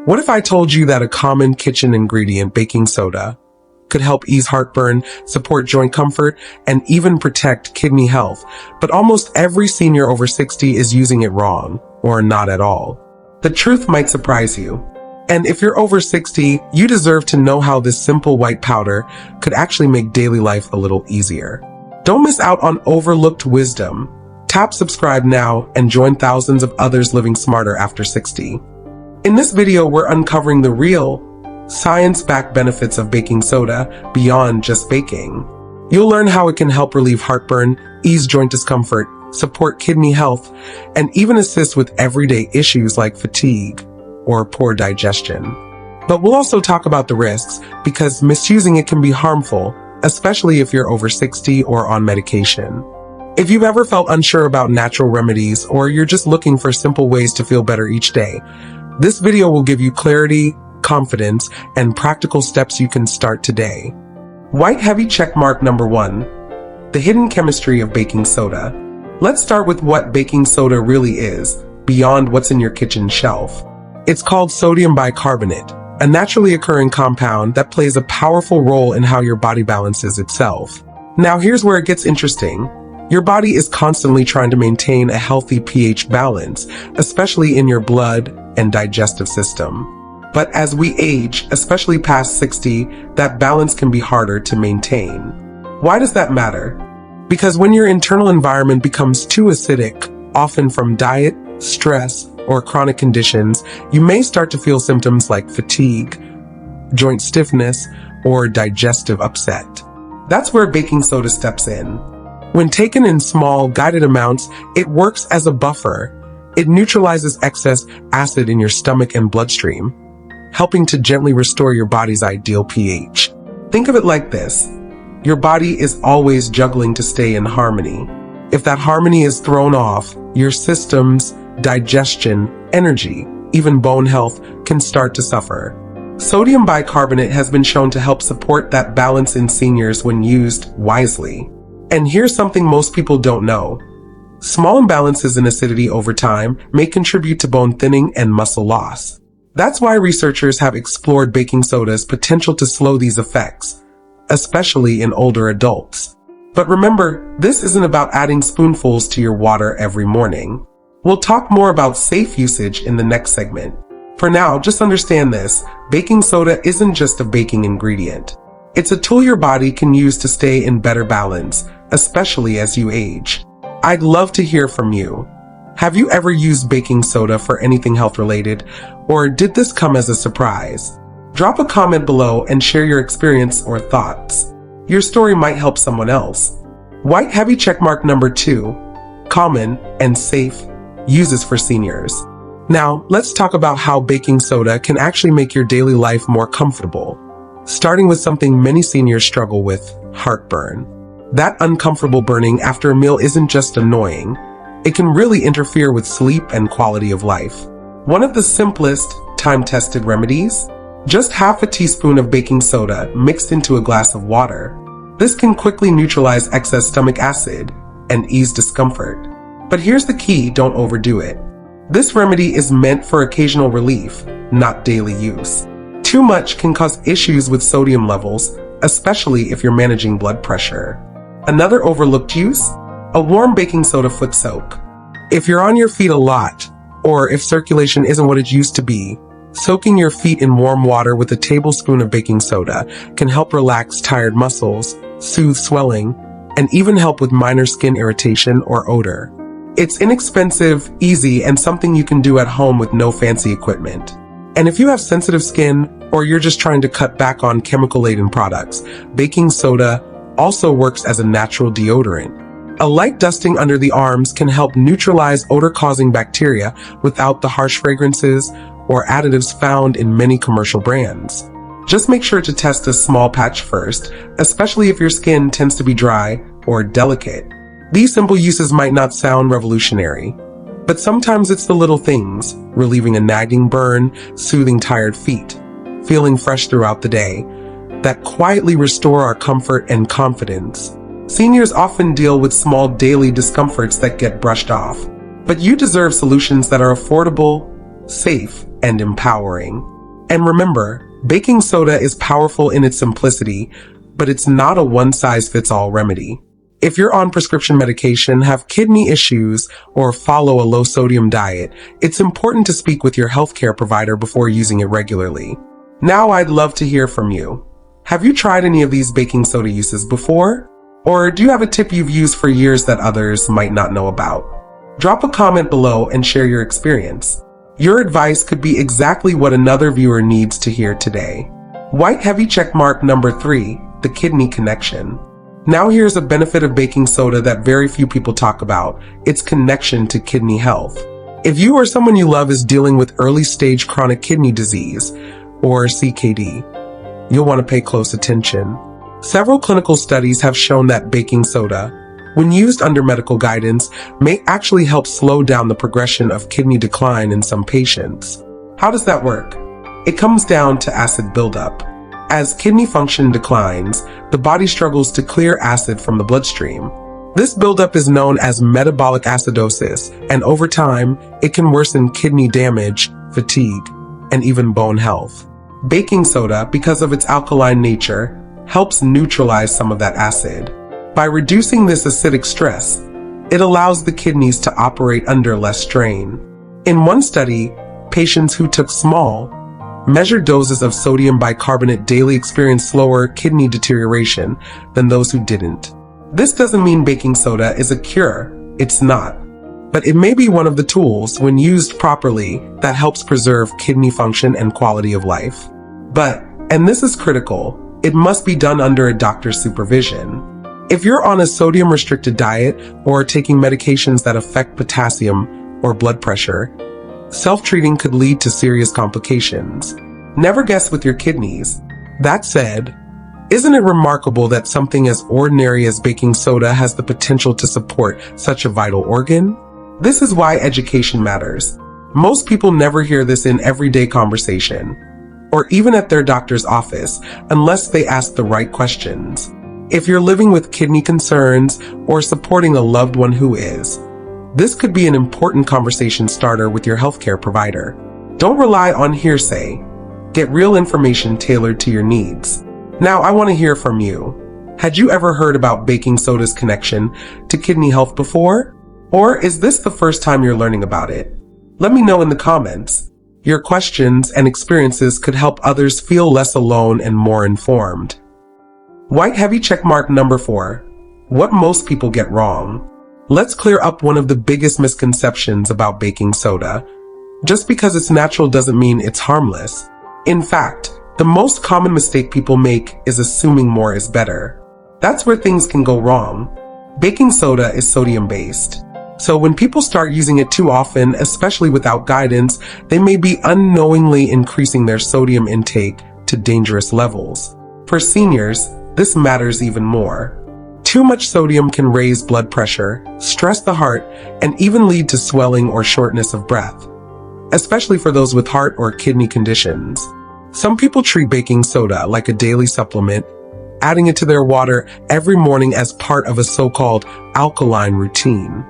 What if I told you that a common kitchen ingredient, baking soda, could help ease heartburn, support joint comfort, and even protect kidney health, but almost every senior over 60 is using it wrong, or not at all? The truth might surprise you. And if you're over 60, you deserve to know how this simple white powder could actually make daily life a little easier. Don't miss out on overlooked wisdom. Tap subscribe now and join thousands of others living smarter after 60. In this video, we're uncovering the real, science-backed benefits of baking soda beyond just baking. You'll learn how it can help relieve heartburn, ease joint discomfort, support kidney health, and even assist with everyday issues like fatigue or poor digestion. But we'll also talk about the risks, because misusing it can be harmful, especially if you're over 60 or on medication. If you've ever felt unsure about natural remedies, or you're just looking for simple ways to feel better each day, this video will give you clarity, confidence, and practical steps you can start today. White heavy checkmark number 1. The hidden chemistry of baking soda. Let's start with what baking soda really is, beyond what's in your kitchen shelf. It's called sodium bicarbonate, a naturally occurring compound that plays a powerful role in how your body balances itself. Now here's where it gets interesting. Your body is constantly trying to maintain a healthy pH balance, especially in your blood and digestive system. But as we age, especially past 60, that balance can be harder to maintain. Why does that matter? Because when your internal environment becomes too acidic, often from diet, stress, or chronic conditions, you may start to feel symptoms like fatigue, joint stiffness, or digestive upset. That's where baking soda steps in. When taken in small, guided amounts, it works as a buffer. It neutralizes excess acid in your stomach and bloodstream, helping to gently restore your body's ideal pH. Think of it like this. Your body is always juggling to stay in harmony. If that harmony is thrown off, your system's digestion, energy, even bone health can start to suffer. Sodium bicarbonate has been shown to help support that balance in seniors when used wisely. And here's something most people don't know. Small imbalances in acidity over time may contribute to bone thinning and muscle loss. That's why researchers have explored baking soda's potential to slow these effects, especially in older adults. But remember, this isn't about adding spoonfuls to your water every morning. We'll talk more about safe usage in the next segment. For now, just understand this: baking soda isn't just a baking ingredient. It's a tool your body can use to stay in better balance, especially as you age. I'd love to hear from you. Have you ever used baking soda for anything health-related, or did this come as a surprise? Drop a comment below and share your experience or thoughts. Your story might help someone else. White heavy checkmark number 2. Common and safe uses for seniors. Now, let's talk about how baking soda can actually make your daily life more comfortable. Starting with something many seniors struggle with: heartburn. That uncomfortable burning after a meal isn't just annoying. It can really interfere with sleep and quality of life. One of the simplest, time-tested remedies? Just half a teaspoon of baking soda mixed into a glass of water. This can quickly neutralize excess stomach acid and ease discomfort. But here's the key: don't overdo it. This remedy is meant for occasional relief, not daily use. Too much can cause issues with sodium levels, especially if you're managing blood pressure. Another overlooked use? A warm baking soda foot soak. If you're on your feet a lot, or if circulation isn't what it used to be, soaking your feet in warm water with a tablespoon of baking soda can help relax tired muscles, soothe swelling, and even help with minor skin irritation or odor. It's inexpensive, easy, and something you can do at home with no fancy equipment. And if you have sensitive skin, or you're just trying to cut back on chemical-laden products, baking soda also works as a natural deodorant. A light dusting under the arms can help neutralize odor-causing bacteria without the harsh fragrances or additives found in many commercial brands. Just make sure to test a small patch first, especially if your skin tends to be dry or delicate. These simple uses might not sound revolutionary, but sometimes it's the little things: relieving a nagging burn, soothing tired feet, feeling fresh throughout the day, that quietly restore our comfort and confidence. Seniors often deal with small daily discomforts that get brushed off, but you deserve solutions that are affordable, safe, and empowering. And remember, baking soda is powerful in its simplicity, but it's not a one-size-fits-all remedy. If you're on prescription medication, have kidney issues, or follow a low-sodium diet, it's important to speak with your healthcare provider before using it regularly. Now I'd love to hear from you. Have you tried any of these baking soda uses before? Or do you have a tip you've used for years that others might not know about? Drop a comment below and share your experience. Your advice could be exactly what another viewer needs to hear today. White heavy checkmark number 3, the kidney connection. Now here's a benefit of baking soda that very few people talk about, its connection to kidney health. If you or someone you love is dealing with early-stage chronic kidney disease, or CKD, you'll want to pay close attention. Several clinical studies have shown that baking soda, when used under medical guidance, may actually help slow down the progression of kidney decline in some patients. How does that work? It comes down to acid buildup. As kidney function declines, the body struggles to clear acid from the bloodstream. This buildup is known as metabolic acidosis, and over time, it can worsen kidney damage, fatigue, and even bone health. Baking soda, because of its alkaline nature, helps neutralize some of that acid. By reducing this acidic stress, it allows the kidneys to operate under less strain. In one study, patients who took small, measured doses of sodium bicarbonate daily experienced slower kidney deterioration than those who didn't. This doesn't mean baking soda is a cure. It's not. But it may be one of the tools, when used properly, that helps preserve kidney function and quality of life. But, and this is critical, it must be done under a doctor's supervision. If you're on a sodium-restricted diet or taking medications that affect potassium or blood pressure, self-treating could lead to serious complications. Never guess with your kidneys. That said, isn't it remarkable that something as ordinary as baking soda has the potential to support such a vital organ? This is why education matters. Most people never hear this in everyday conversation, or even at their doctor's office, unless they ask the right questions. If you're living with kidney concerns or supporting a loved one who is, this could be an important conversation starter with your healthcare provider. Don't rely on hearsay. Get real information tailored to your needs. Now, I want to hear from you. Had you ever heard about baking soda's connection to kidney health before? Or is this the first time you're learning about it? Let me know in the comments. Your questions and experiences could help others feel less alone and more informed. White heavy checkmark number 4. What most people get wrong. Let's clear up one of the biggest misconceptions about baking soda. Just because it's natural doesn't mean it's harmless. In fact, the most common mistake people make is assuming more is better. That's where things can go wrong. Baking soda is sodium-based. So when people start using it too often, especially without guidance, they may be unknowingly increasing their sodium intake to dangerous levels. For seniors, this matters even more. Too much sodium can raise blood pressure, stress the heart, and even lead to swelling or shortness of breath, especially for those with heart or kidney conditions. Some people treat baking soda like a daily supplement, adding it to their water every morning as part of a so-called alkaline routine.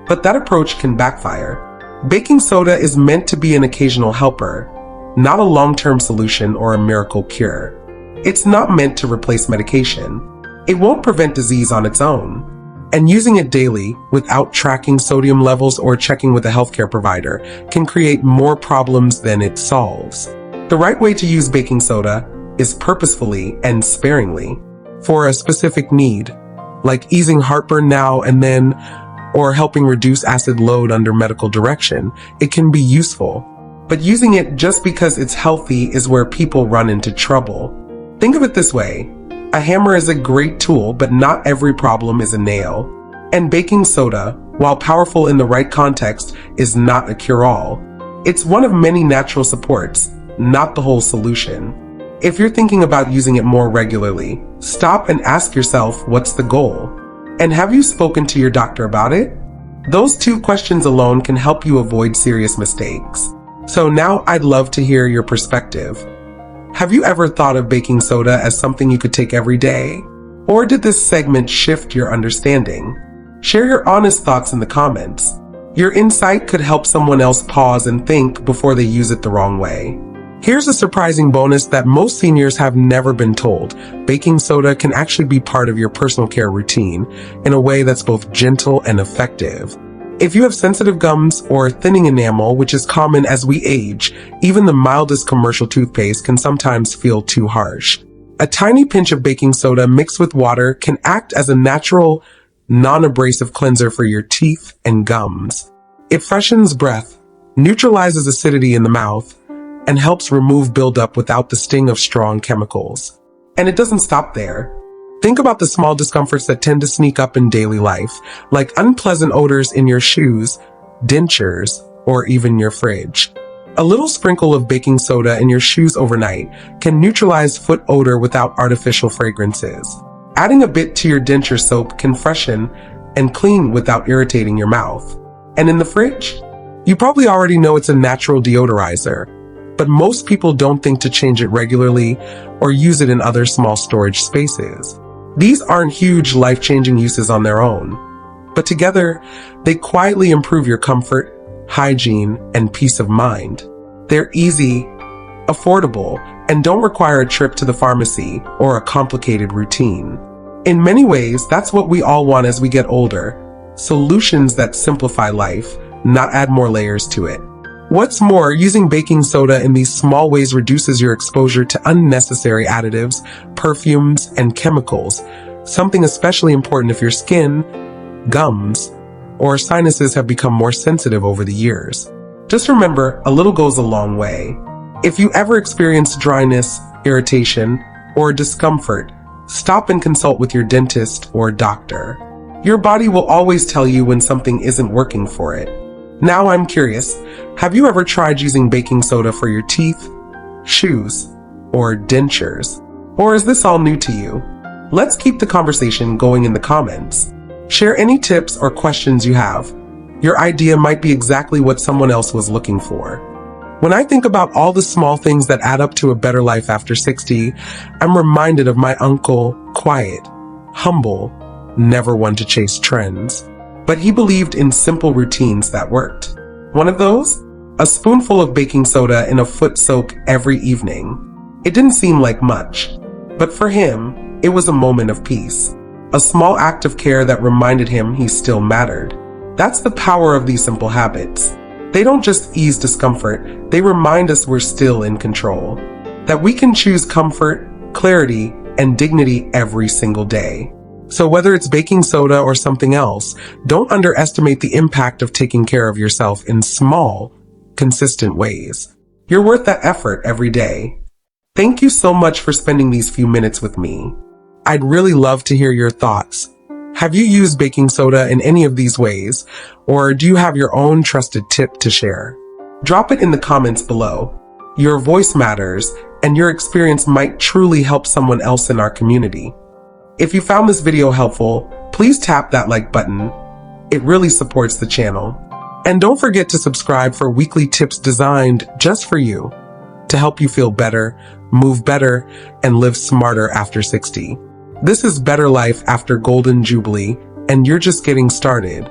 But that approach can backfire. Baking soda is meant to be an occasional helper, not a long-term solution or a miracle cure. It's not meant to replace medication. It won't prevent disease on its own. And using it daily, without tracking sodium levels or checking with a healthcare provider, can create more problems than it solves. The right way to use baking soda is purposefully and sparingly. For a specific need, like easing heartburn now and then, or helping reduce acid load under medical direction, it can be useful. But using it just because it's healthy is where people run into trouble. Think of it this way. A hammer is a great tool, but not every problem is a nail. And baking soda, while powerful in the right context, is not a cure-all. It's one of many natural supports, not the whole solution. If you're thinking about using it more regularly, stop and ask yourself, what's the goal? And have you spoken to your doctor about it? Those 2 questions alone can help you avoid serious mistakes. So now I'd love to hear your perspective. Have you ever thought of baking soda as something you could take every day? Or did this segment shift your understanding? Share your honest thoughts in the comments. Your insight could help someone else pause and think before they use it the wrong way. Here's a surprising bonus that most seniors have never been told. Baking soda can actually be part of your personal care routine in a way that's both gentle and effective. If you have sensitive gums or thinning enamel, which is common as we age, even the mildest commercial toothpaste can sometimes feel too harsh. A tiny pinch of baking soda mixed with water can act as a natural, non-abrasive cleanser for your teeth and gums. It freshens breath, neutralizes acidity in the mouth, and helps remove buildup without the sting of strong chemicals. And it doesn't stop there. Think about the small discomforts that tend to sneak up in daily life, like unpleasant odors in your shoes, dentures, or even your fridge. A little sprinkle of baking soda in your shoes overnight can neutralize foot odor without artificial fragrances. Adding a bit to your denture soap can freshen and clean without irritating your mouth. And in the fridge? You probably already know it's a natural deodorizer, but most people don't think to change it regularly or use it in other small storage spaces. These aren't huge, life-changing uses on their own, but together, they quietly improve your comfort, hygiene, and peace of mind. They're easy, affordable, and don't require a trip to the pharmacy or a complicated routine. In many ways, that's what we all want as we get older. Solutions that simplify life, not add more layers to it. What's more, using baking soda in these small ways reduces your exposure to unnecessary additives, perfumes, and chemicals, something especially important if your skin, gums, or sinuses have become more sensitive over the years. Just remember, a little goes a long way. If you ever experience dryness, irritation, or discomfort, stop and consult with your dentist or doctor. Your body will always tell you when something isn't working for it. Now I'm curious, have you ever tried using baking soda for your teeth, shoes, or dentures? Or is this all new to you? Let's keep the conversation going in the comments. Share any tips or questions you have. Your idea might be exactly what someone else was looking for. When I think about all the small things that add up to a better life after 60, I'm reminded of my uncle, quiet, humble, never one to chase trends. But he believed in simple routines that worked. One of those? A spoonful of baking soda in a foot soak every evening. It didn't seem like much, but for him, it was a moment of peace. A small act of care that reminded him he still mattered. That's the power of these simple habits. They don't just ease discomfort, they remind us we're still in control. That we can choose comfort, clarity, and dignity every single day. So whether it's baking soda or something else, don't underestimate the impact of taking care of yourself in small, consistent ways. You're worth that effort every day. Thank you so much for spending these few minutes with me. I'd really love to hear your thoughts. Have you used baking soda in any of these ways, or do you have your own trusted tip to share? Drop it in the comments below. Your voice matters, and your experience might truly help someone else in our community. If you found this video helpful, please tap that like button. It really supports the channel. And don't forget to subscribe for weekly tips designed just for you to help you feel better, move better, and live smarter after 60. This is Better Life After Golden Jubilee, and you're just getting started.